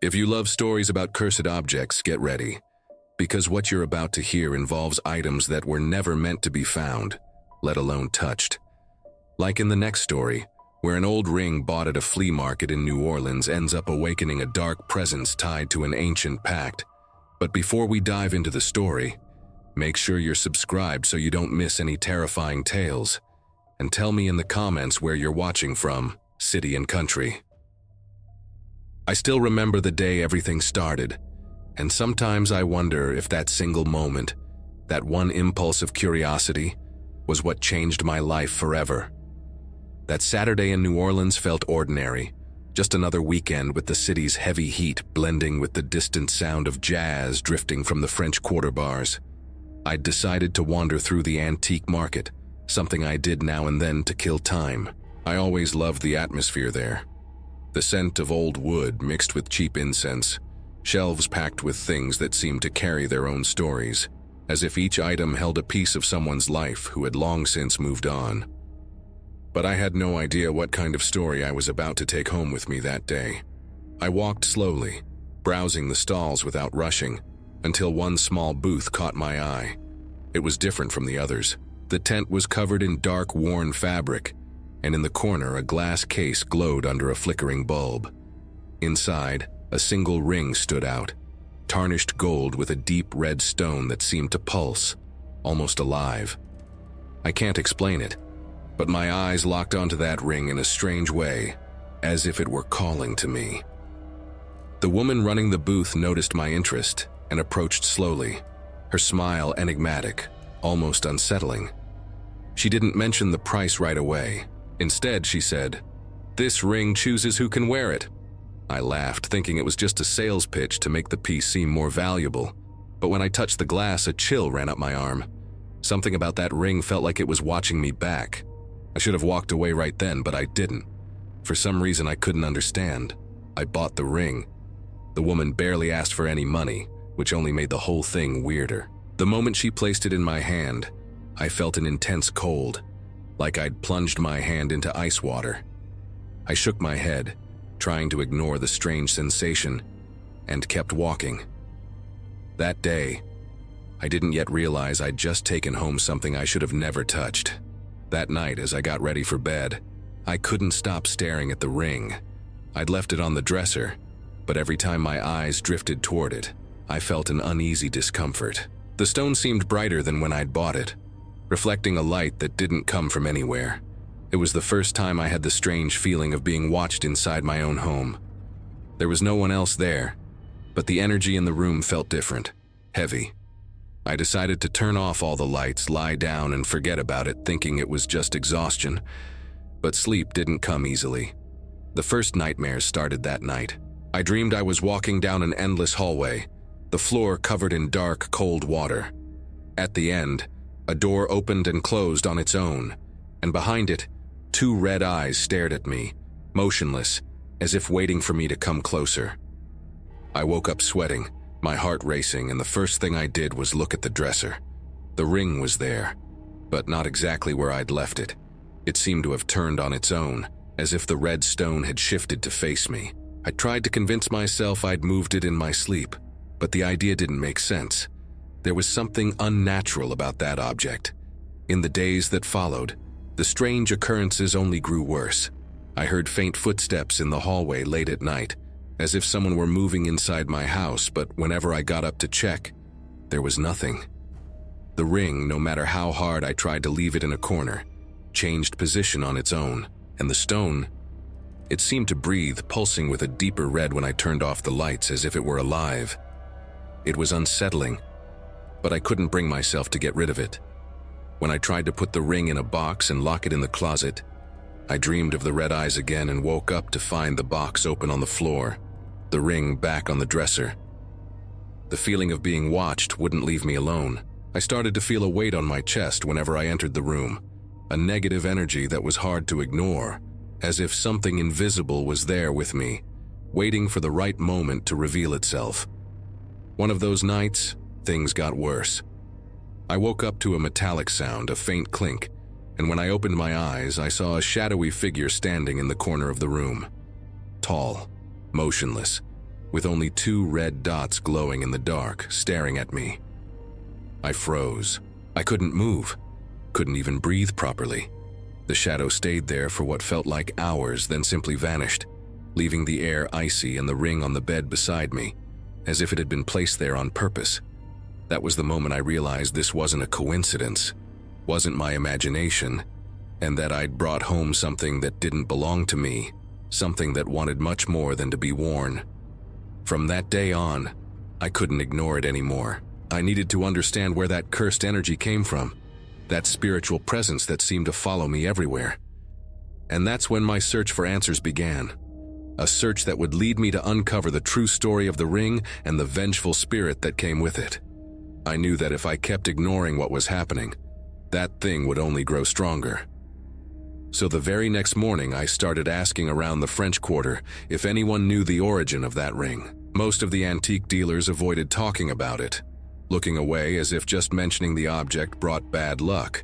If you love stories about cursed objects, get ready, because what you're about to hear involves items that were never meant to be found, let alone touched. Like in the next story, where an old ring bought at a flea market in New Orleans ends up awakening a dark presence tied to an ancient pact. But before we dive into the story, make sure you're subscribed so you don't miss any terrifying tales. And tell me in the comments where you're watching from, city and country. I still remember the day everything started, and sometimes I wonder if that single moment, that one impulse of curiosity, was what changed my life forever. That Saturday in New Orleans felt ordinary, just another weekend with the city's heavy heat blending with the distant sound of jazz drifting from the French Quarter bars. I'd decided to wander through the antique market, something I did now and then to kill time. I always loved the atmosphere there. The scent of old wood mixed with cheap incense, shelves packed with things that seemed to carry their own stories, as if each item held a piece of someone's life who had long since moved on. But I had no idea what kind of story I was about to take home with me that day. I walked slowly, browsing the stalls without rushing, until one small booth caught my eye. It was different from the others. The tent was covered in dark, worn fabric, and in the corner a glass case glowed under a flickering bulb. Inside, a single ring stood out, tarnished gold with a deep red stone that seemed to pulse, almost alive. I can't explain it, but my eyes locked onto that ring in a strange way, as if it were calling to me. The woman running the booth noticed my interest and approached slowly, her smile enigmatic, almost unsettling. She didn't mention the price right away. Instead, she said, "This ring chooses who can wear it." I laughed, thinking it was just a sales pitch to make the piece seem more valuable. But when I touched the glass, a chill ran up my arm. Something about that ring felt like it was watching me back. I should have walked away right then, but I didn't. For some reason I couldn't understand. I bought the ring. The woman barely asked for any money, which only made the whole thing weirder. The moment she placed it in my hand, I felt an intense cold, like I'd plunged my hand into ice water. I shook my head, trying to ignore the strange sensation, and kept walking. That day, I didn't yet realize I'd just taken home something I should have never touched. That night, as I got ready for bed, I couldn't stop staring at the ring. I'd left it on the dresser, but every time my eyes drifted toward it, I felt an uneasy discomfort. The stone seemed brighter than when I'd bought it, reflecting a light that didn't come from anywhere. It was the first time I had the strange feeling of being watched inside my own home. There was no one else there, but the energy in the room felt different, heavy. I decided to turn off all the lights, lie down, and forget about it, thinking it was just exhaustion. But sleep didn't come easily. The first nightmares started that night. I dreamed I was walking down an endless hallway, the floor covered in dark, cold water. At the end, a door opened and closed on its own, and behind it, two red eyes stared at me, motionless, as if waiting for me to come closer. I woke up sweating, my heart racing, and the first thing I did was look at the dresser. The ring was there, but not exactly where I'd left it. It seemed to have turned on its own, as if the red stone had shifted to face me. I tried to convince myself I'd moved it in my sleep, but the idea didn't make sense. There was something unnatural about that object. In the days that followed, the strange occurrences only grew worse. I heard faint footsteps in the hallway late at night, as if someone were moving inside my house, but whenever I got up to check, there was nothing. The ring, no matter how hard I tried to leave it in a corner, changed position on its own, and the stone, it seemed to breathe, pulsing with a deeper red when I turned off the lights as if it were alive. It was unsettling, but I couldn't bring myself to get rid of it. When I tried to put the ring in a box and lock it in the closet, I dreamed of the red eyes again and woke up to find the box open on the floor, the ring back on the dresser. The feeling of being watched wouldn't leave me alone. I started to feel a weight on my chest whenever I entered the room, a negative energy that was hard to ignore, as if something invisible was there with me, waiting for the right moment to reveal itself. One of those nights, things got worse. I woke up to a metallic sound, a faint clink, and when I opened my eyes, I saw a shadowy figure standing in the corner of the room. Tall, motionless, with only 2 red dots glowing in the dark, staring at me. I froze. I couldn't move, couldn't even breathe properly. The shadow stayed there for what felt like hours, then simply vanished, leaving the air icy and the ring on the bed beside me, as if it had been placed there on purpose. That was the moment I realized this wasn't a coincidence, wasn't my imagination, and that I'd brought home something that didn't belong to me, something that wanted much more than to be worn. From that day on, I couldn't ignore it anymore. I needed to understand where that cursed energy came from, that spiritual presence that seemed to follow me everywhere. And that's when my search for answers began. A search that would lead me to uncover the true story of the ring and the vengeful spirit that came with it. I knew that if I kept ignoring what was happening, that thing would only grow stronger. So the very next morning, I started asking around the French Quarter if anyone knew the origin of that ring. Most of the antique dealers avoided talking about it, looking away as if just mentioning the object brought bad luck.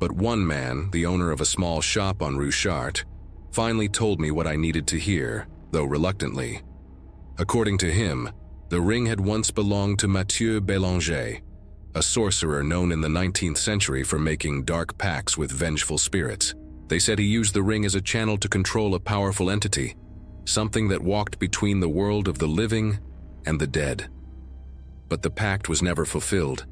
But one man, the owner of a small shop on Rue Chartres, finally told me what I needed to hear, though reluctantly. According to him, the ring had once belonged to Mathieu Bélanger, a sorcerer known in the 19th century for making dark pacts with vengeful spirits. They said he used the ring as a channel to control a powerful entity, something that walked between the world of the living and the dead. But the pact was never fulfilled,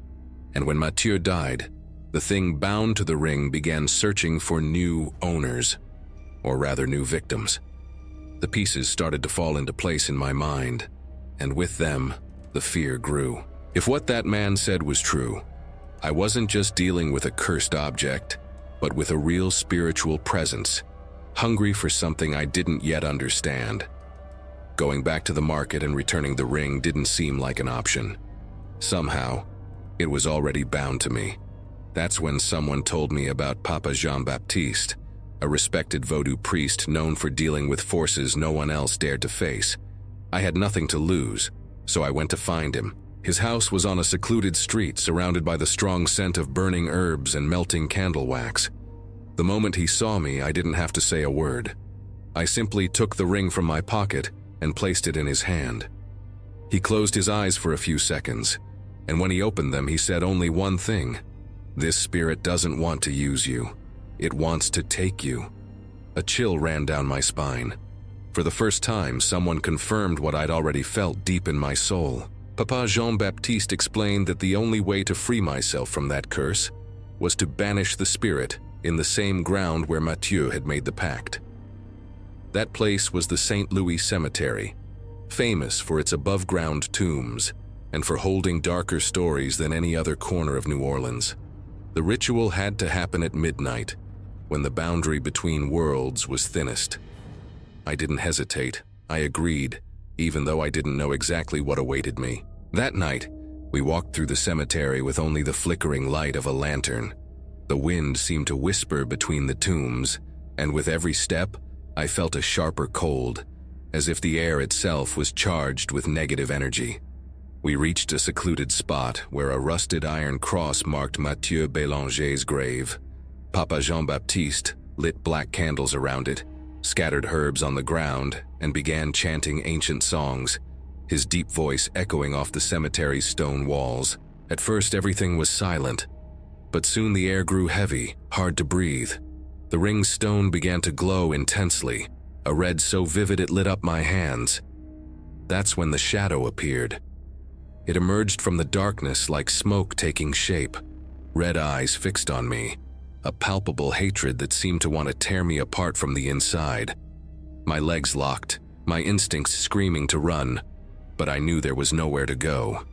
and when Mathieu died, the thing bound to the ring began searching for new owners, or rather new victims. The pieces started to fall into place in my mind, and with them, the fear grew. If what that man said was true, I wasn't just dealing with a cursed object, but with a real spiritual presence, hungry for something I didn't yet understand. Going back to the market and returning the ring didn't seem like an option. Somehow, it was already bound to me. That's when someone told me about Papa Jean-Baptiste, a respected Vodou priest known for dealing with forces no one else dared to face. I had nothing to lose, so I went to find him. His house was on a secluded street surrounded by the strong scent of burning herbs and melting candle wax. The moment he saw me, I didn't have to say a word. I simply took the ring from my pocket and placed it in his hand. He closed his eyes for a few seconds, and when he opened them, he said only one thing: "This spirit doesn't want to use you. It wants to take you." A chill ran down my spine. For the first time, someone confirmed what I'd already felt deep in my soul. Papa Jean-Baptiste explained that the only way to free myself from that curse was to banish the spirit in the same ground where Mathieu had made the pact. That place was the St. Louis Cemetery, famous for its above-ground tombs and for holding darker stories than any other corner of New Orleans. The ritual had to happen at midnight, when the boundary between worlds was thinnest. I didn't hesitate. I agreed, even though I didn't know exactly what awaited me. That night, we walked through the cemetery with only the flickering light of a lantern. The wind seemed to whisper between the tombs, and with every step, I felt a sharper cold, as if the air itself was charged with negative energy. We reached a secluded spot where a rusted iron cross marked Mathieu Bélanger's grave. Papa Jean-Baptiste lit black candles around it, scattered herbs on the ground, and began chanting ancient songs, his deep voice echoing off the cemetery's stone walls. At first, everything was silent, but soon the air grew heavy, hard to breathe. The ring's stone began to glow intensely, a red so vivid it lit up my hands. That's when the shadow appeared. It emerged from the darkness like smoke taking shape, red eyes fixed on me, a palpable hatred that seemed to want to tear me apart from the inside. My legs locked, my instincts screaming to run, but I knew there was nowhere to go.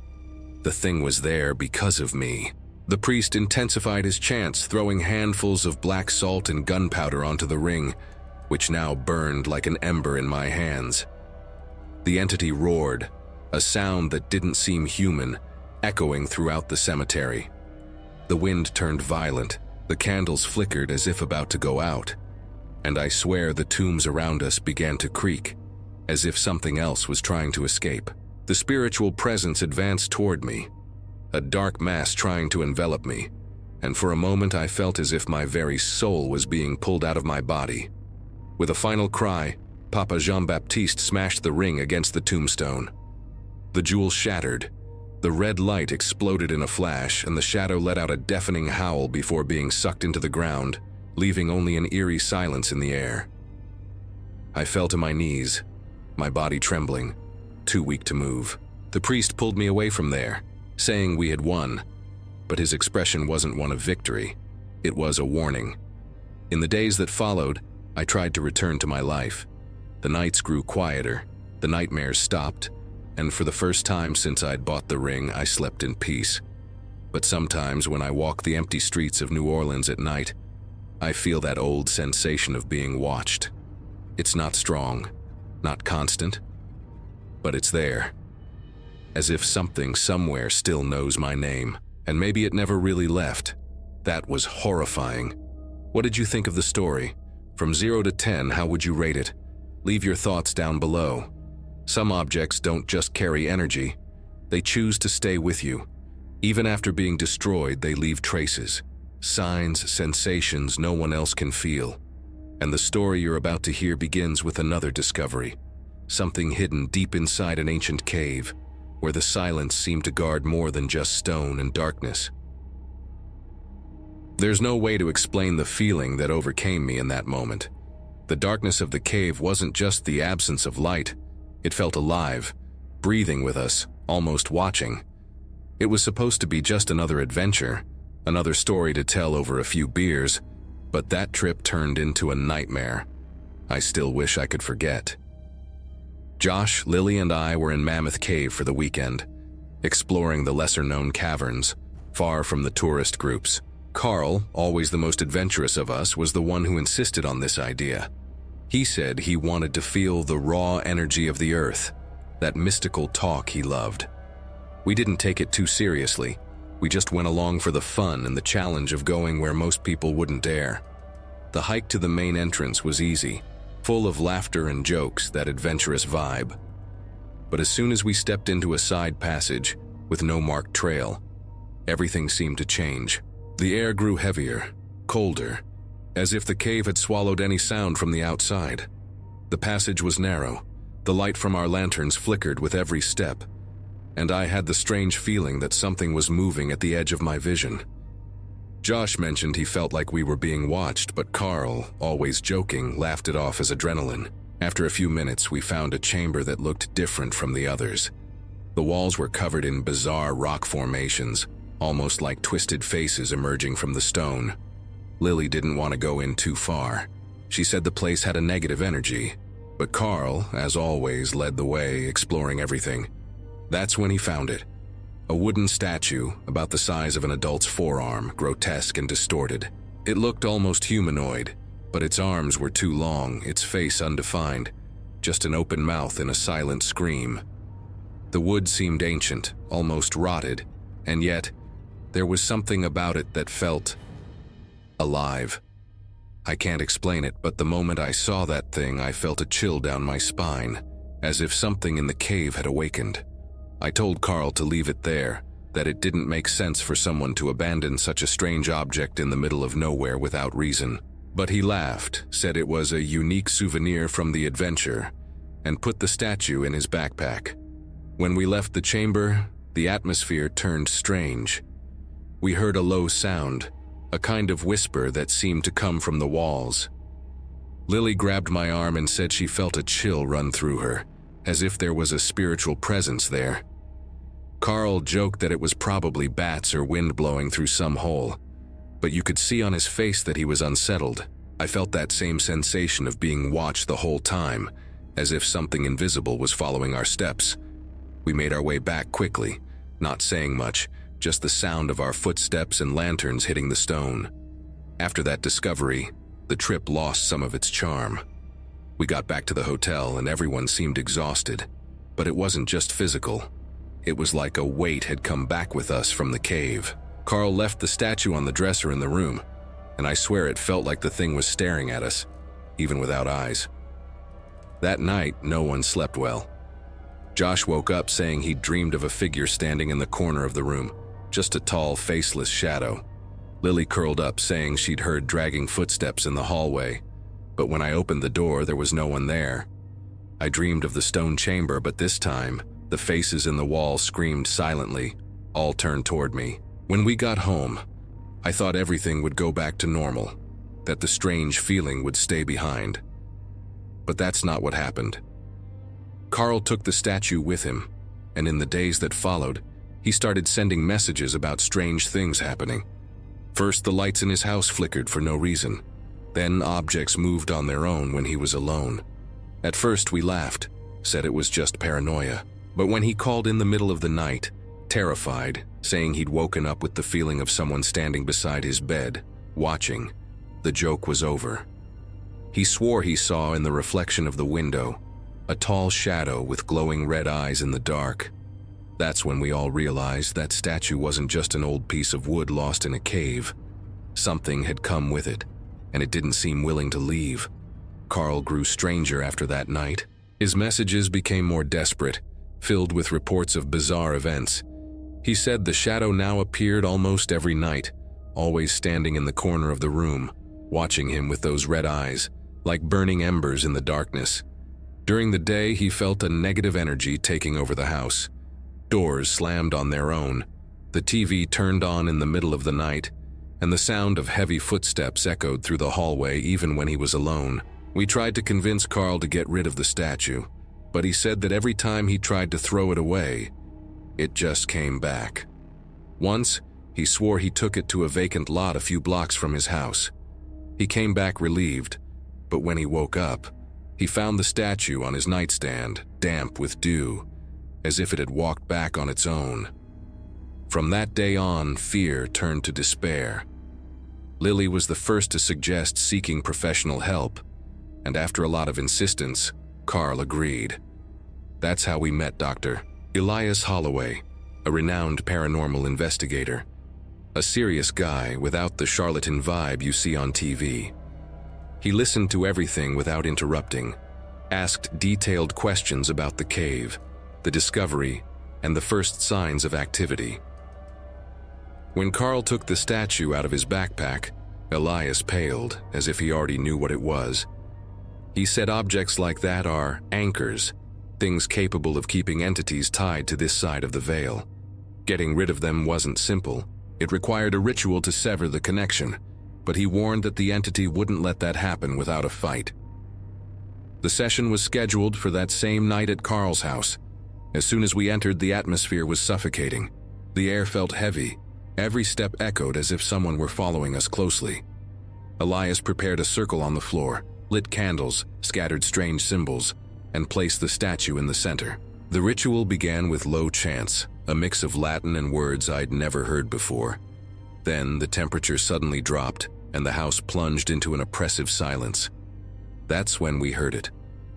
The thing was there because of me. The priest intensified his chants, throwing handfuls of black salt and gunpowder onto the ring, which now burned like an ember in my hands. The entity roared, a sound that didn't seem human, echoing throughout the cemetery. The wind turned violent, the candles flickered as if about to go out, and I swear the tombs around us began to creak, as if something else was trying to escape. The spiritual presence advanced toward me, a dark mass trying to envelop me, and for a moment I felt as if my very soul was being pulled out of my body. With a final cry, Papa Jean-Baptiste smashed the ring against the tombstone. The jewel shattered. The red light exploded in a flash, and the shadow let out a deafening howl before being sucked into the ground, leaving only an eerie silence in the air. I fell to my knees, my body trembling, too weak to move. The priest pulled me away from there, saying we had won, but his expression wasn't one of victory. It was a warning. In the days that followed, I tried to return to my life. The nights grew quieter, the nightmares stopped, and for the first time since I'd bought the ring, I slept in peace. But sometimes when I walk the empty streets of New Orleans at night, I feel that old sensation of being watched. It's not strong, not constant, but it's there. As if something somewhere still knows my name, and maybe it never really left. That was horrifying. What did you think of the story? From 0 to 10, how would you rate it? Leave your thoughts down below. Some objects don't just carry energy, they choose to stay with you. Even after being destroyed, they leave traces, signs, sensations no one else can feel. And the story you're about to hear begins with another discovery, something hidden deep inside an ancient cave, where the silence seemed to guard more than just stone and darkness. There's no way to explain the feeling that overcame me in that moment. The darkness of the cave wasn't just the absence of light. It felt alive, breathing with us, almost watching. It was supposed to be just another adventure, another story to tell over a few beers, but that trip turned into a nightmare I still wish I could forget. Josh, Lily, and I were in Mammoth Cave for the weekend, exploring the lesser-known caverns, far from the tourist groups. Carl, always the most adventurous of us, was the one who insisted on this idea. He said he wanted to feel the raw energy of the earth, that mystical talk he loved. We didn't take it too seriously. We just went along for the fun and the challenge of going where most people wouldn't dare. The hike to the main entrance was easy, full of laughter and jokes, that adventurous vibe. But as soon as we stepped into a side passage with no marked trail, everything seemed to change. The air grew heavier, colder, as if the cave had swallowed any sound from the outside. The passage was narrow. The light from our lanterns flickered with every step, and I had the strange feeling that something was moving at the edge of my vision. Josh mentioned he felt like we were being watched, but Carl, always joking, laughed it off as adrenaline. After a few minutes, we found a chamber that looked different from the others. The walls were covered in bizarre rock formations, almost like twisted faces emerging from the stone. Lily didn't want to go in too far. She said the place had a negative energy, but Carl, as always, led the way, exploring everything. That's when he found it. A wooden statue, about the size of an adult's forearm, grotesque and distorted. It looked almost humanoid, but its arms were too long, its face undefined, just an open mouth and a silent scream. The wood seemed ancient, almost rotted, and yet, there was something about it that felt alive. I can't explain it, but the moment I saw that thing, I felt a chill down my spine, as if something in the cave had awakened. I told Carl to leave it there, that it didn't make sense for someone to abandon such a strange object in the middle of nowhere without reason. But he laughed, said it was a unique souvenir from the adventure, and put the statue in his backpack. When we left the chamber, the atmosphere turned strange. We heard a low sound, a kind of whisper that seemed to come from the walls. Lily grabbed my arm and said she felt a chill run through her, as if there was a spiritual presence there. Carl joked that it was probably bats or wind blowing through some hole, but you could see on his face that he was unsettled. I felt that same sensation of being watched the whole time, as if something invisible was following our steps. We made our way back quickly, not saying much, just the sound of our footsteps and lanterns hitting the stone. After that discovery, the trip lost some of its charm. We got back to the hotel and everyone seemed exhausted, but it wasn't just physical. It was like a weight had come back with us from the cave. Carl left the statue on the dresser in the room, and I swear it felt like the thing was staring at us, even without eyes. That night, no one slept well. Josh woke up saying he'd dreamed of a figure standing in the corner of the room, just a tall, faceless shadow. Lily curled up saying she'd heard dragging footsteps in the hallway, but when I opened the door, there was no one there. I dreamed of the stone chamber, but this time, the faces in the wall screamed silently, all turned toward me. When we got home, I thought everything would go back to normal, that the strange feeling would stay behind. But that's not what happened. Carl took the statue with him, and in the days that followed, he started sending messages about strange things happening. First, the lights in his house flickered for no reason. Then objects moved on their own when he was alone. At first we laughed, said it was just paranoia. But when he called in the middle of the night, terrified, saying he'd woken up with the feeling of someone standing beside his bed, watching, the joke was over. He swore he saw in the reflection of the window a tall shadow with glowing red eyes in the dark. That's when we all realized that statue wasn't just an old piece of wood lost in a cave. Something had come with it, and it didn't seem willing to leave. Carl grew stranger after that night. His messages became more desperate, filled with reports of bizarre events. He said the shadow now appeared almost every night, always standing in the corner of the room, watching him with those red eyes, like burning embers in the darkness. During the day, he felt a negative energy taking over the house. Doors slammed on their own, the TV turned on in the middle of the night, and the sound of heavy footsteps echoed through the hallway even when he was alone. We tried to convince Carl to get rid of the statue, but he said that every time he tried to throw it away, it just came back. Once, he swore he took it to a vacant lot a few blocks from his house. He came back relieved, but when he woke up, he found the statue on his nightstand, damp with dew, as if it had walked back on its own. From that day on, fear turned to despair. Lily was the first to suggest seeking professional help, and after a lot of insistence, Carl agreed. That's how we met Dr. Elias Holloway, a renowned paranormal investigator. A serious guy without the charlatan vibe you see on TV. He listened to everything without interrupting, asked detailed questions about the cave, the discovery, and the first signs of activity. When Carl took the statue out of his backpack, Elias paled, as if he already knew what it was. He said objects like that are anchors, things capable of keeping entities tied to this side of the veil. Getting rid of them wasn't simple. It required a ritual to sever the connection, but he warned that the entity wouldn't let that happen without a fight. The session was scheduled for that same night at Carl's house. As soon as we entered, the atmosphere was suffocating. The air felt heavy. Every step echoed as if someone were following us closely. Elias prepared a circle on the floor, lit candles, scattered strange symbols, and placed the statue in the center. The ritual began with low chants, a mix of Latin and words I'd never heard before. Then the temperature suddenly dropped, and the house plunged into an oppressive silence. That's when we heard it,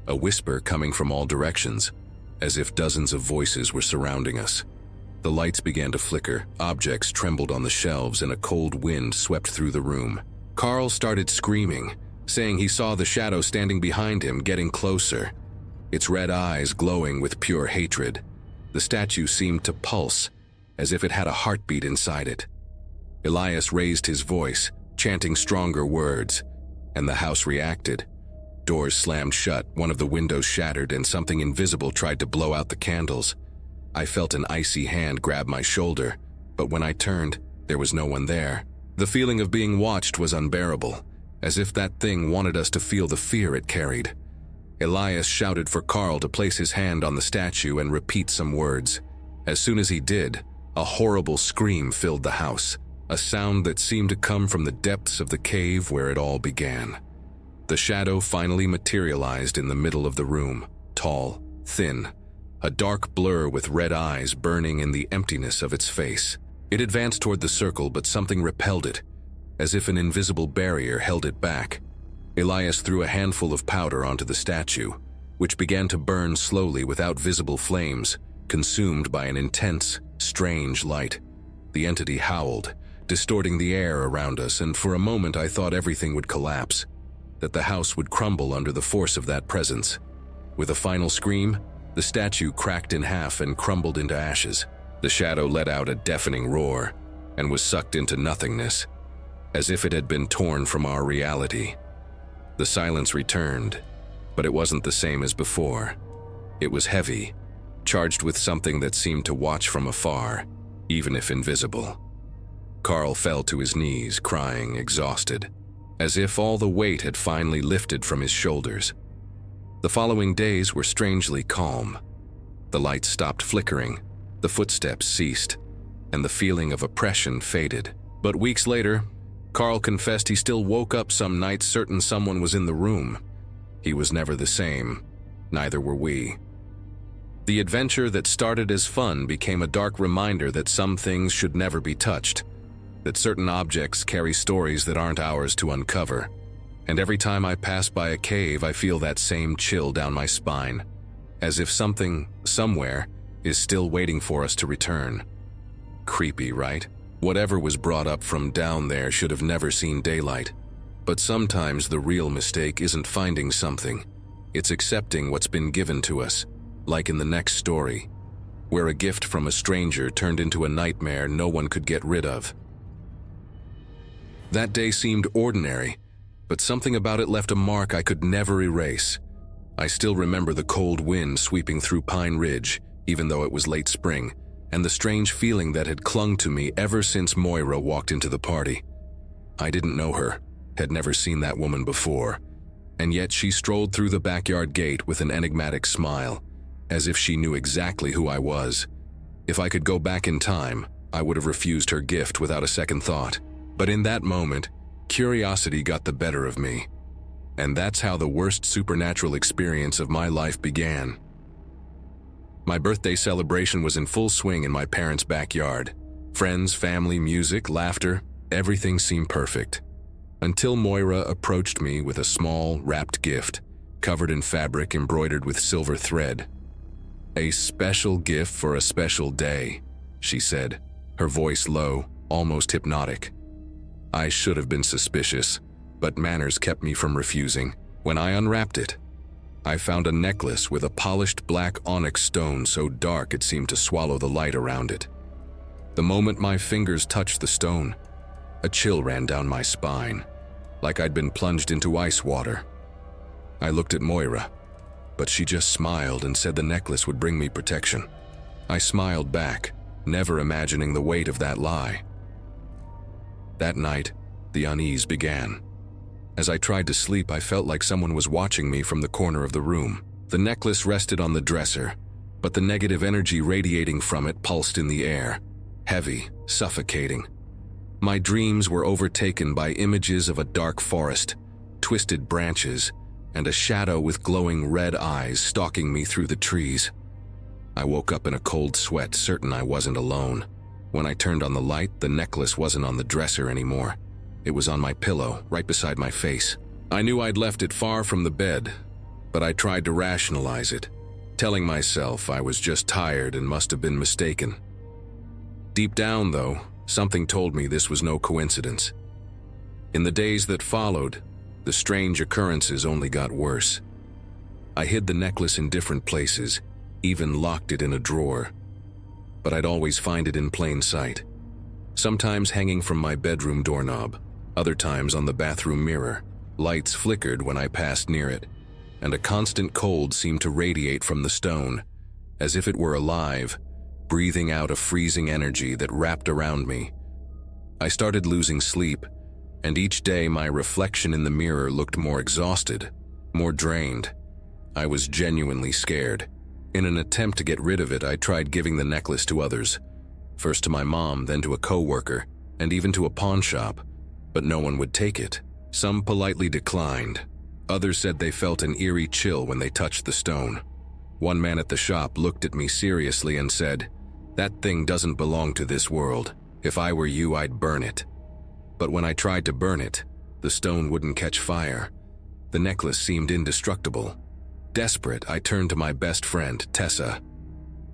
a whisper coming from all directions, as if dozens of voices were surrounding us. The lights began to flicker, objects trembled on the shelves, and a cold wind swept through the room. Carl started screaming, saying he saw the shadow standing behind him, getting closer, its red eyes glowing with pure hatred. The statue seemed to pulse, as if it had a heartbeat inside it. Elias raised his voice, chanting stronger words, and the house reacted. Doors slammed shut, one of the windows shattered, and something invisible tried to blow out the candles. I felt an icy hand grab my shoulder, but when I turned, there was no one there. The feeling of being watched was unbearable, as if that thing wanted us to feel the fear it carried. Elias shouted for Carl to place his hand on the statue and repeat some words. As soon as he did, a horrible scream filled the house, a sound that seemed to come from the depths of the cave where it all began. The shadow finally materialized in the middle of the room, tall, thin, a dark blur with red eyes burning in the emptiness of its face. It advanced toward the circle, but something repelled it, as if an invisible barrier held it back. Elias threw a handful of powder onto the statue, which began to burn slowly without visible flames, consumed by an intense, strange light. The entity howled, distorting the air around us, and for a moment I thought everything would collapse, that the house would crumble under the force of that presence. With a final scream, the statue cracked in half and crumbled into ashes. The shadow let out a deafening roar and was sucked into nothingness, as if it had been torn from our reality. The silence returned, But it wasn't the same as before. It was heavy, charged with something that seemed to watch from afar, even if invisible. Carl fell to his knees, crying, exhausted, as if all the weight had finally lifted from his shoulders. The following days were strangely calm. The lights stopped flickering, the footsteps ceased, and the feeling of oppression faded. But weeks later, Carl confessed he still woke up some nights certain someone was in the room. He was never the same. Neither were we. The adventure that started as fun became a dark reminder that some things should never be touched, that certain objects carry stories that aren't ours to uncover. And every time I pass by a cave, I feel that same chill down my spine, as if something, somewhere, is still waiting for us to return. Creepy, right? Whatever was brought up from down there should have never seen daylight. But sometimes the real mistake isn't finding something, it's accepting what's been given to us, like in the next story, where a gift from a stranger turned into a nightmare no one could get rid of. That day seemed ordinary, but something about it left a mark I could never erase. I still remember the cold wind sweeping through Pine Ridge, even though it was late spring, and the strange feeling that had clung to me ever since Moira walked into the party. I didn't know her, had never seen that woman before, and yet she strolled through the backyard gate with an enigmatic smile, as if she knew exactly who I was. If I could go back in time, I would have refused her gift without a second thought. But in that moment, curiosity got the better of me. And that's how the worst supernatural experience of my life began. My birthday celebration was in full swing in my parents' backyard. Friends, family, music, laughter, everything seemed perfect. Until Moira approached me with a small, wrapped gift, covered in fabric embroidered with silver thread. "A special gift for a special day," she said, her voice low, almost hypnotic. I should have been suspicious, but manners kept me from refusing. When I unwrapped it, I found a necklace with a polished black onyx stone so dark it seemed to swallow the light around it. The moment my fingers touched the stone, a chill ran down my spine, like I'd been plunged into ice water. I looked at Moira, but she just smiled and said the necklace would bring me protection. I smiled back, never imagining the weight of that lie. That night, the unease began. As I tried to sleep, I felt like someone was watching me from the corner of the room. The necklace rested on the dresser, but the negative energy radiating from it pulsed in the air, heavy, suffocating. My dreams were overtaken by images of a dark forest, twisted branches, and a shadow with glowing red eyes stalking me through the trees. I woke up in a cold sweat, certain I wasn't alone. When I turned on the light, the necklace wasn't on the dresser anymore. It was on my pillow, right beside my face. I knew I'd left it far from the bed, but I tried to rationalize it, telling myself I was just tired and must have been mistaken. Deep down, though, something told me this was no coincidence. In the days that followed, the strange occurrences only got worse. I hid the necklace in different places, even locked it in a drawer. But I'd always find it in plain sight. Sometimes hanging from my bedroom doorknob, other times on the bathroom mirror. Lights flickered when I passed near it, and a constant cold seemed to radiate from the stone, as if it were alive, breathing out a freezing energy that wrapped around me. I started losing sleep, and each day my reflection in the mirror looked more exhausted, more drained. I was genuinely scared. In an attempt to get rid of it, I tried giving the necklace to others, first to my mom, then to a coworker, and even to a pawn shop, but no one would take it. Some politely declined. Others said they felt an eerie chill when they touched the stone. One man at the shop looked at me seriously and said, "That thing doesn't belong to this world. If I were you, I'd burn it." But when I tried to burn it, the stone wouldn't catch fire. The necklace seemed indestructible. Desperate, I turned to my best friend, Tessa.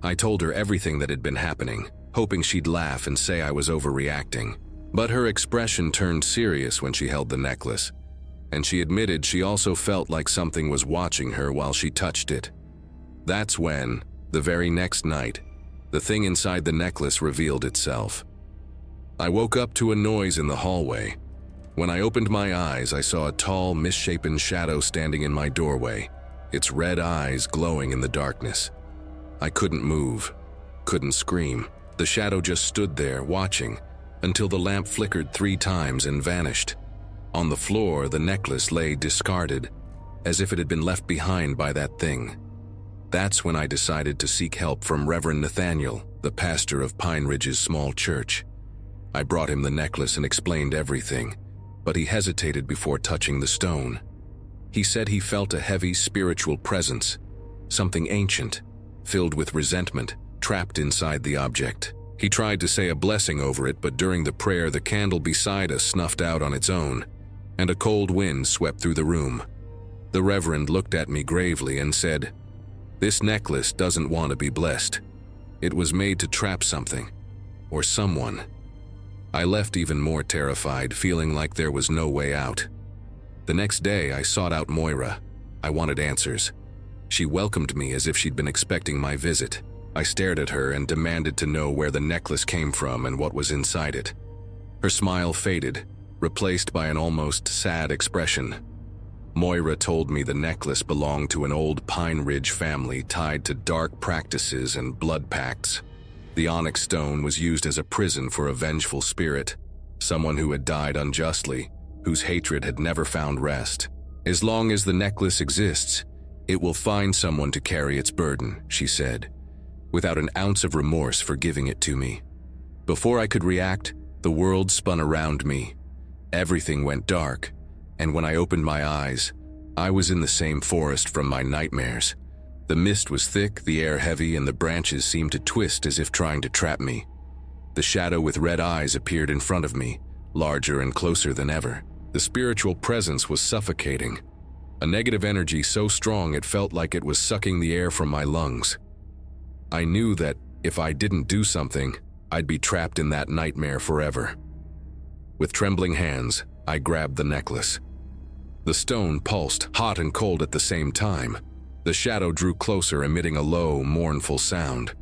I told her everything that had been happening, hoping she'd laugh and say I was overreacting. But her expression turned serious when she held the necklace, and she admitted she also felt like something was watching her while she touched it. That's when, the very next night, the thing inside the necklace revealed itself. I woke up to a noise in the hallway. When I opened my eyes, I saw a tall, misshapen shadow standing in my doorway. its red eyes glowing in the darkness. I couldn't move, couldn't scream. The shadow just stood there, watching, until the lamp flickered 3 times and vanished. On the floor, the necklace lay discarded, as if it had been left behind by that thing. That's when I decided to seek help from Reverend Nathaniel, the pastor of Pine Ridge's small church. I brought him the necklace and explained everything, but he hesitated before touching the stone. He said he felt a heavy spiritual presence, something ancient, filled with resentment, trapped inside the object. He tried to say a blessing over it, but during the prayer, the candle beside us snuffed out on its own, and a cold wind swept through the room. The Reverend looked at me gravely and said, "This necklace doesn't want to be blessed. It was made to trap something, or someone." I left even more terrified, feeling like there was no way out. The next day, I sought out Moira. I wanted answers. She welcomed me as if she'd been expecting my visit. I stared at her and demanded to know where the necklace came from and what was inside it. Her smile faded, replaced by an almost sad expression. Moira told me the necklace belonged to an old Pine Ridge family tied to dark practices and blood pacts. The onyx stone was used as a prison for a vengeful spirit, someone who had died unjustly, whose hatred had never found rest. "As long as the necklace exists, it will find someone to carry its burden," she said, without an ounce of remorse for giving it to me. Before I could react, the world spun around me. Everything went dark, and when I opened my eyes, I was in the same forest from my nightmares. The mist was thick, the air heavy, and the branches seemed to twist as if trying to trap me. The shadow with red eyes appeared in front of me, larger and closer than ever. The spiritual presence was suffocating, a negative energy so strong it felt like it was sucking the air from my lungs. I knew that if I didn't do something, I'd be trapped in that nightmare forever. With trembling hands, I grabbed the necklace. The stone pulsed, hot and cold at the same time. The shadow drew closer, emitting a low, mournful sound.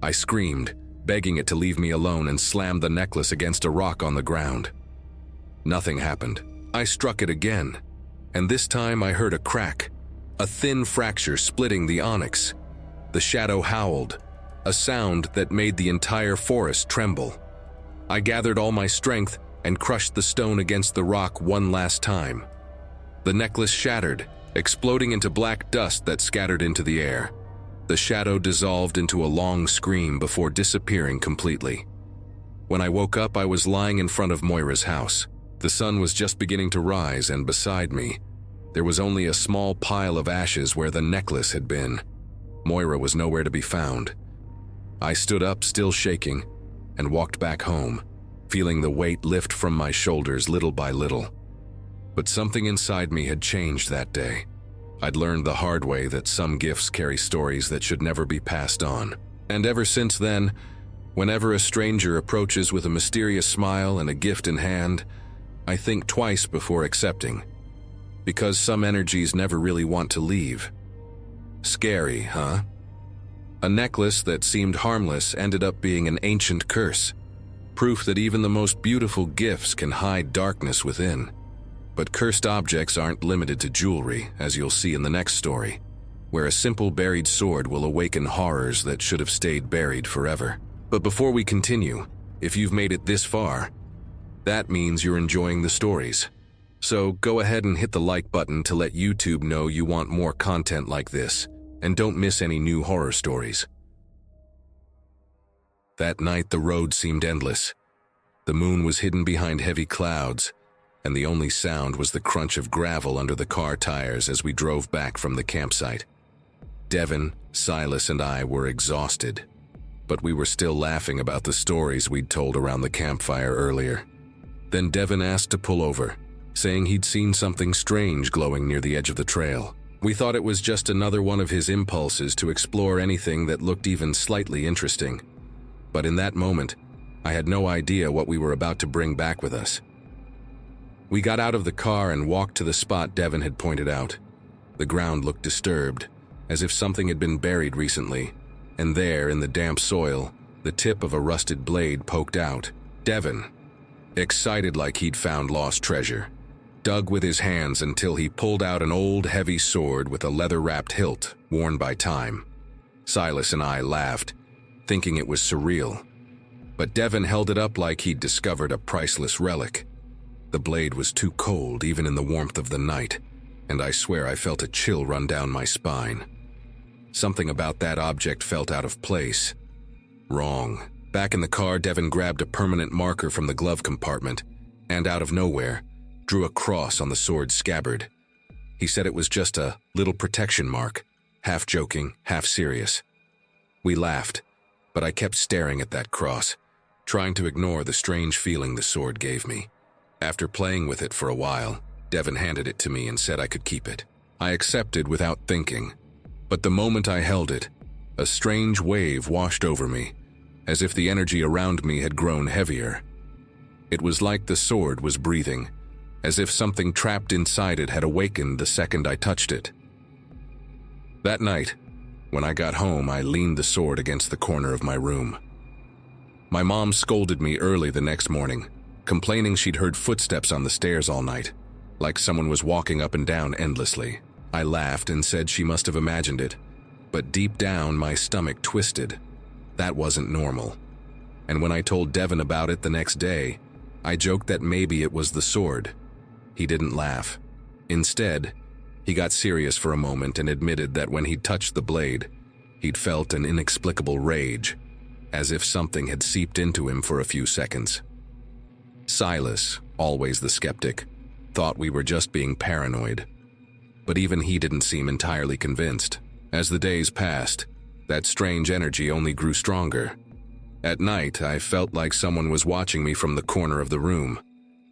I screamed, begging it to leave me alone, and slammed the necklace against a rock on the ground. Nothing happened. I struck it again, and this time I heard a crack, a thin fracture splitting the onyx. The shadow howled, a sound that made the entire forest tremble. I gathered all my strength and crushed the stone against the rock one last time. The necklace shattered, exploding into black dust that scattered into the air. The shadow dissolved into a long scream before disappearing completely. When I woke up, I was lying in front of Moira's house. The sun was just beginning to rise, and beside me, there was only a small pile of ashes where the necklace had been. Moira was nowhere to be found. I stood up, still shaking, and walked back home, feeling the weight lift from my shoulders little by little. But something inside me had changed that day. I'd learned the hard way that some gifts carry stories that should never be passed on. And ever since then, whenever a stranger approaches with a mysterious smile and a gift in hand, I think twice before accepting. Because some energies never really want to leave. Scary, huh? A necklace that seemed harmless ended up being an ancient curse. Proof that even the most beautiful gifts can hide darkness within. But cursed objects aren't limited to jewelry, as you'll see in the next story, where a simple buried sword will awaken horrors that should have stayed buried forever. But before we continue, if you've made it this far, that means you're enjoying the stories. So go ahead and hit the like button to let YouTube know you want more content like this, and don't miss any new horror stories. That night, the road seemed endless. The moon was hidden behind heavy clouds, and the only sound was the crunch of gravel under the car tires as we drove back from the campsite. Devin, Silas, and I were exhausted, but we were still laughing about the stories we'd told around the campfire earlier. Then Devin asked to pull over, saying he'd seen something strange glowing near the edge of the trail. We thought it was just another one of his impulses to explore anything that looked even slightly interesting. But in that moment, I had no idea what we were about to bring back with us. We got out of the car and walked to the spot Devin had pointed out. The ground looked disturbed, as if something had been buried recently, and there, in the damp soil, the tip of a rusted blade poked out. Devin, excited like he'd found lost treasure, dug with his hands until he pulled out an old heavy sword with a leather-wrapped hilt worn by time. Silas and I laughed, thinking it was surreal. But Devin held it up like he'd discovered a priceless relic. The blade was too cold even in the warmth of the night, and I swear I felt a chill run down my spine. Something about that object felt out of place. Wrong. Back in the car, Devin grabbed a permanent marker from the glove compartment and, out of nowhere, drew a cross on the sword's scabbard. He said it was just a little protection mark, half joking, half serious. We laughed, but I kept staring at that cross, trying to ignore the strange feeling the sword gave me. After playing with it for a while, Devin handed it to me and said I could keep it. I accepted without thinking, but the moment I held it, a strange wave washed over me, as if the energy around me had grown heavier. It was like the sword was breathing, as if something trapped inside it had awakened the second I touched it. That night, when I got home, I leaned the sword against the corner of my room. My mom scolded me early the next morning, complaining she'd heard footsteps on the stairs all night, like someone was walking up and down endlessly. I laughed and said she must have imagined it, but deep down my stomach twisted. That wasn't normal. And when I told Devin about it the next day, I joked that maybe it was the sword. He didn't laugh. Instead, he got serious for a moment and admitted that when he'd touched the blade, he'd felt an inexplicable rage, as if something had seeped into him for a few seconds. Silas, always the skeptic, thought we were just being paranoid. But even he didn't seem entirely convinced. As the days passed, that strange energy only grew stronger. At night, I felt like someone was watching me from the corner of the room.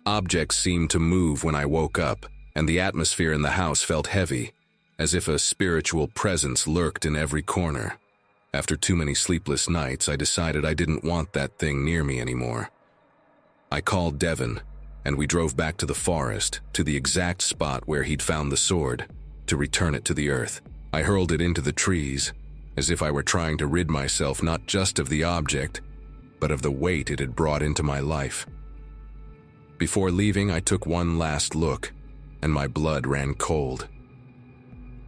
Objects seemed to move when I woke up, and the atmosphere in the house felt heavy, as if a spiritual presence lurked in every corner. After too many sleepless nights, I decided I didn't want that thing near me anymore. I called Devin, and we drove back to the forest, to the exact spot where he'd found the sword, to return it to the earth. I hurled it into the trees, as if I were trying to rid myself not just of the object, but of the weight it had brought into my life. Before leaving, I took one last look, and my blood ran cold.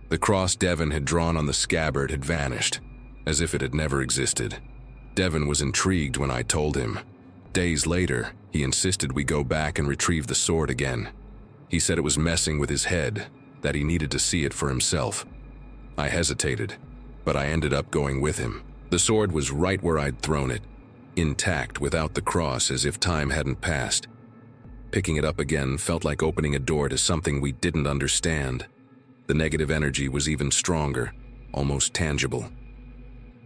The cross Devin had drawn on the scabbard had vanished, as if it had never existed. Devin was intrigued when I told him. Days later, he insisted we go back and retrieve the sword again. He said it was messing with his head, that he needed to see it for himself. I hesitated, but I ended up going with him. The sword was right where I'd thrown it, intact without the cross, as if time hadn't passed. Picking it up again felt like opening a door to something we didn't understand. The negative energy was even stronger, almost tangible.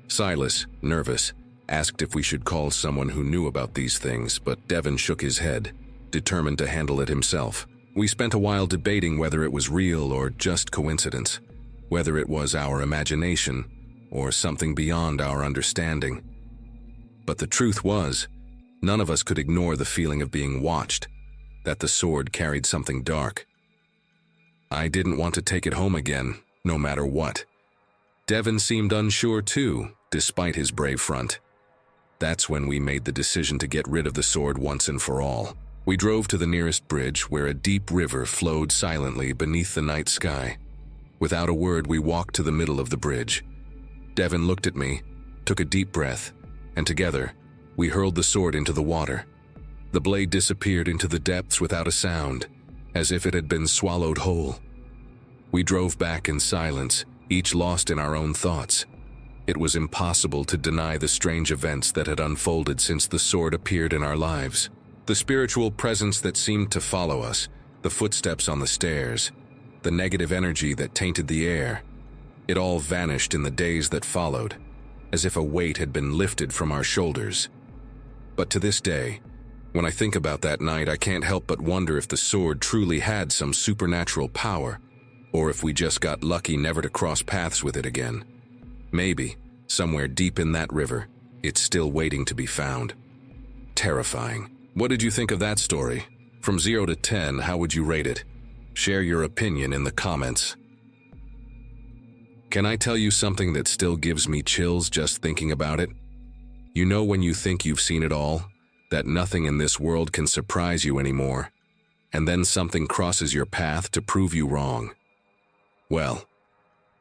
Silas, nervous, asked if we should call someone who knew about these things, but Devin shook his head, determined to handle it himself. We spent a while debating whether it was real or just coincidence, whether it was our imagination or something beyond our understanding. But the truth was, none of us could ignore the feeling of being watched, that the sword carried something dark. I didn't want to take it home again, no matter what. Devin seemed unsure too, despite his brave front. That's when we made the decision to get rid of the sword once and for all. We drove to the nearest bridge where a deep river flowed silently beneath the night sky. Without a word, we walked to the middle of the bridge. Devin looked at me, took a deep breath, and together, we hurled the sword into the water. The blade disappeared into the depths without a sound, as if it had been swallowed whole. We drove back in silence, each lost in our own thoughts. It was impossible to deny the strange events that had unfolded since the sword appeared in our lives. The spiritual presence that seemed to follow us, the footsteps on the stairs, the negative energy that tainted the air. It all vanished in the days that followed, as if a weight had been lifted from our shoulders. But to this day, when I think about that night, I can't help but wonder if the sword truly had some supernatural power, or if we just got lucky never to cross paths with it again. Maybe, somewhere deep in that river, it's still waiting to be found. Terrifying. What did you think of that story? From 0 to 10, how would you rate it? Share your opinion in the comments. Can I tell you something that still gives me chills just thinking about it? You know when you think you've seen it all, that nothing in this world can surprise you anymore, and then something crosses your path to prove you wrong. Well,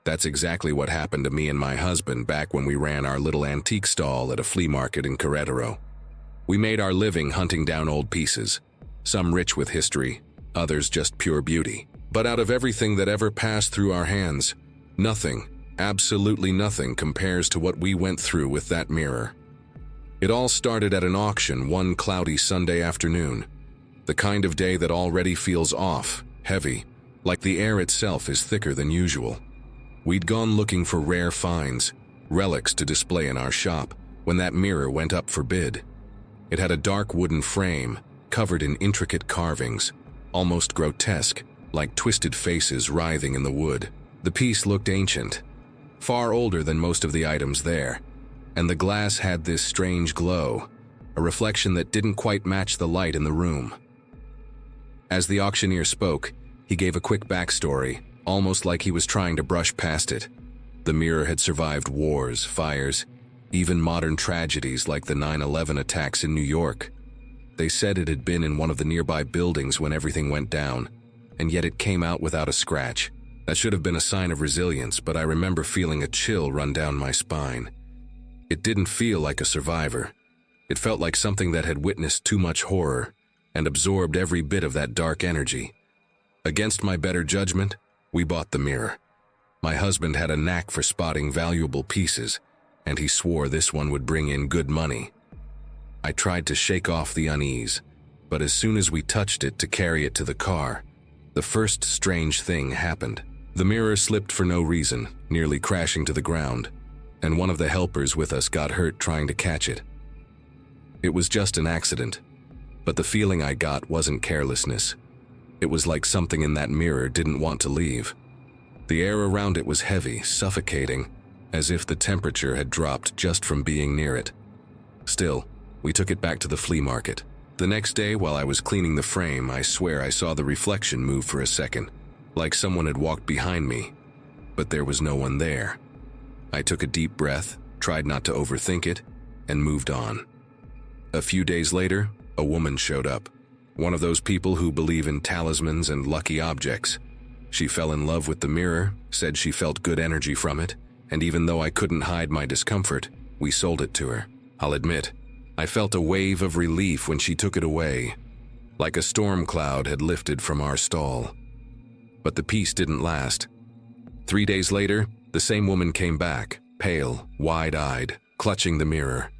that's exactly what happened to me and my husband back when we ran our little antique stall at a flea market in Querétaro. We made our living hunting down old pieces, some rich with history, others just pure beauty. But out of everything that ever passed through our hands, nothing, absolutely nothing compares to what we went through with that mirror. It all started at an auction one cloudy Sunday afternoon, the kind of day that already feels off, heavy, like the air itself is thicker than usual. We'd gone looking for rare finds, relics to display in our shop, when that mirror went up for bid. It had a dark wooden frame, covered in intricate carvings, almost grotesque, like twisted faces writhing in the wood. The piece looked ancient, far older than most of the items there, and the glass had this strange glow, a reflection that didn't quite match the light in the room. As the auctioneer spoke, he gave a quick backstory, almost like he was trying to brush past it. The mirror had survived wars, fires, even modern tragedies like the 9/11 attacks in New York. They said it had been in one of the nearby buildings when everything went down, and yet it came out without a scratch. That should have been a sign of resilience, but I remember feeling a chill run down my spine. It didn't feel like a survivor. It felt like something that had witnessed too much horror and absorbed every bit of that dark energy. Against my better judgment, we bought the mirror. My husband had a knack for spotting valuable pieces, and he swore this one would bring in good money. I tried to shake off the unease, but as soon as we touched it to carry it to the car, the first strange thing happened. The mirror slipped for no reason, nearly crashing to the ground, and one of the helpers with us got hurt trying to catch it. It was just an accident, but the feeling I got wasn't carelessness. It was like something in that mirror didn't want to leave. The air around it was heavy, suffocating, as if the temperature had dropped just from being near it. Still, we took it back to the flea market. The next day, while I was cleaning the frame, I swear I saw the reflection move for a second, like someone had walked behind me, but there was no one there. I took a deep breath, tried not to overthink it, and moved on. A few days later, a woman showed up, one of those people who believe in talismans and lucky objects. She fell in love with the mirror, said she felt good energy from it, and even though I couldn't hide my discomfort, we sold it to her. I'll admit, I felt a wave of relief when she took it away, like a storm cloud had lifted from our stall. But the peace didn't last. 3 days later, the same woman came back, pale, wide-eyed, clutching the mirror.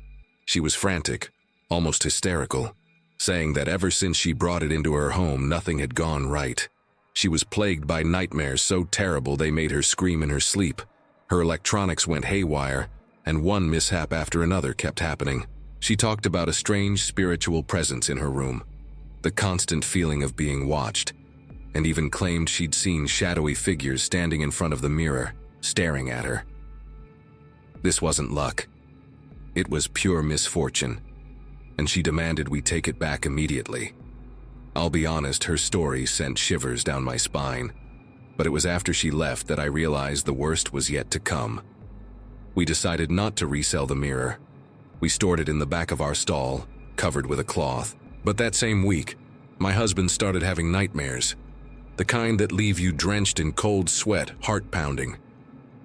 She was frantic, almost hysterical, saying that ever since she brought it into her home, nothing had gone right. She was plagued by nightmares so terrible they made her scream in her sleep. Her electronics went haywire, and one mishap after another kept happening. She talked about a strange spiritual presence in her room, the constant feeling of being watched, and even claimed she'd seen shadowy figures standing in front of the mirror, staring at her. This wasn't luck. It was pure misfortune, and she demanded we take it back immediately. I'll be honest, her story sent shivers down my spine, but it was after she left that I realized the worst was yet to come. We decided not to resell the mirror. We stored it in the back of our stall, covered with a cloth. But that same week, my husband started having nightmares, the kind that leave you drenched in cold sweat, heart pounding.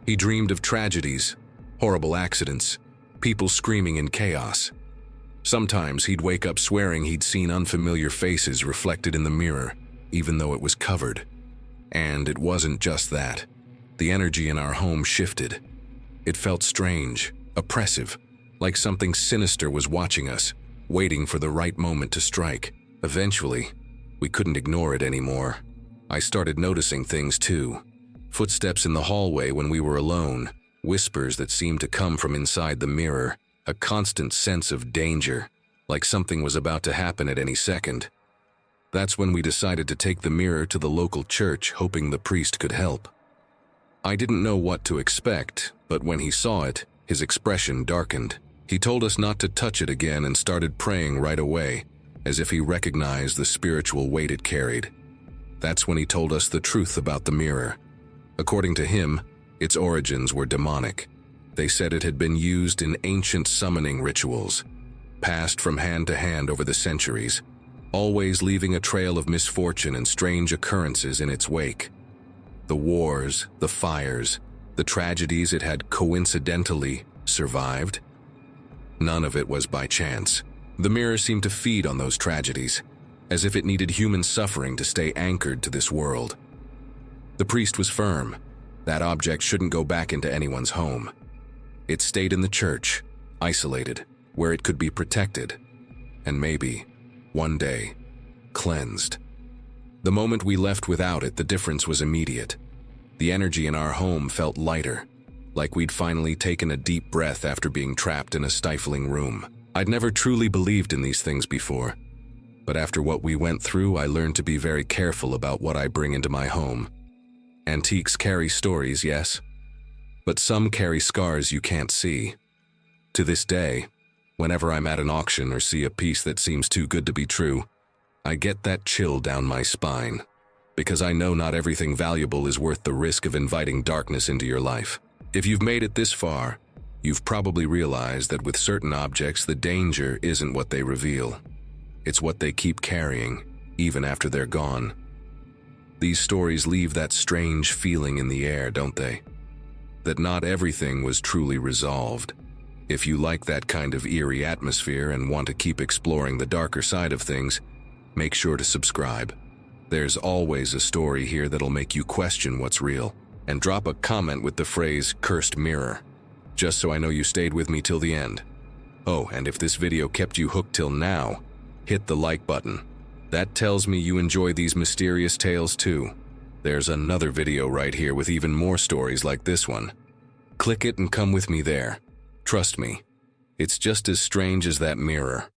He dreamed of tragedies, horrible accidents, people screaming in chaos. Sometimes he'd wake up swearing he'd seen unfamiliar faces reflected in the mirror, even though it was covered. And it wasn't just that. The energy in our home shifted. It felt strange, oppressive, like something sinister was watching us, waiting for the right moment to strike. Eventually, we couldn't ignore it anymore. I started noticing things too. Footsteps in the hallway when we were alone, whispers that seemed to come from inside the mirror, a constant sense of danger, like something was about to happen at any second. That's when we decided to take the mirror to the local church, hoping the priest could help. I didn't know what to expect, but when he saw it, his expression darkened. He told us not to touch it again and started praying right away, as if he recognized the spiritual weight it carried. That's when he told us the truth about the mirror. According to him, its origins were demonic. They said it had been used in ancient summoning rituals, passed from hand to hand over the centuries. always leaving a trail of misfortune and strange occurrences in its wake. The wars, the fires, the tragedies it had coincidentally survived. None of it was by chance. The mirror seemed to feed on those tragedies, as if it needed human suffering to stay anchored to this world. The priest was firm. That object shouldn't go back into anyone's home. It stayed in the church, isolated, where it could be protected, and maybe, one day, cleansed. The moment we left without it, the difference was immediate. The energy in our home felt lighter, like we'd finally taken a deep breath after being trapped in a stifling room. I'd never truly believed in these things before, but after what we went through, I learned to be very careful about what I bring into my home. Antiques carry stories, yes, but some carry scars you can't see. To this day, whenever I'm at an auction or see a piece that seems too good to be true, I get that chill down my spine, because I know not everything valuable is worth the risk of inviting darkness into your life. If you've made it this far, you've probably realized that with certain objects, the danger isn't what they reveal. It's what they keep carrying, even after they're gone. These stories leave that strange feeling in the air, don't they? That not everything was truly resolved. If you like that kind of eerie atmosphere and want to keep exploring the darker side of things, make sure to subscribe. There's always a story here that'll make you question what's real. And drop a comment with the phrase, "cursed mirror," just so I know you stayed with me till the end. Oh, and if this video kept you hooked till now, hit the like button. That tells me you enjoy these mysterious tales too. There's another video right here with even more stories like this one. Click it and come with me there. Trust me, it's just as strange as that mirror.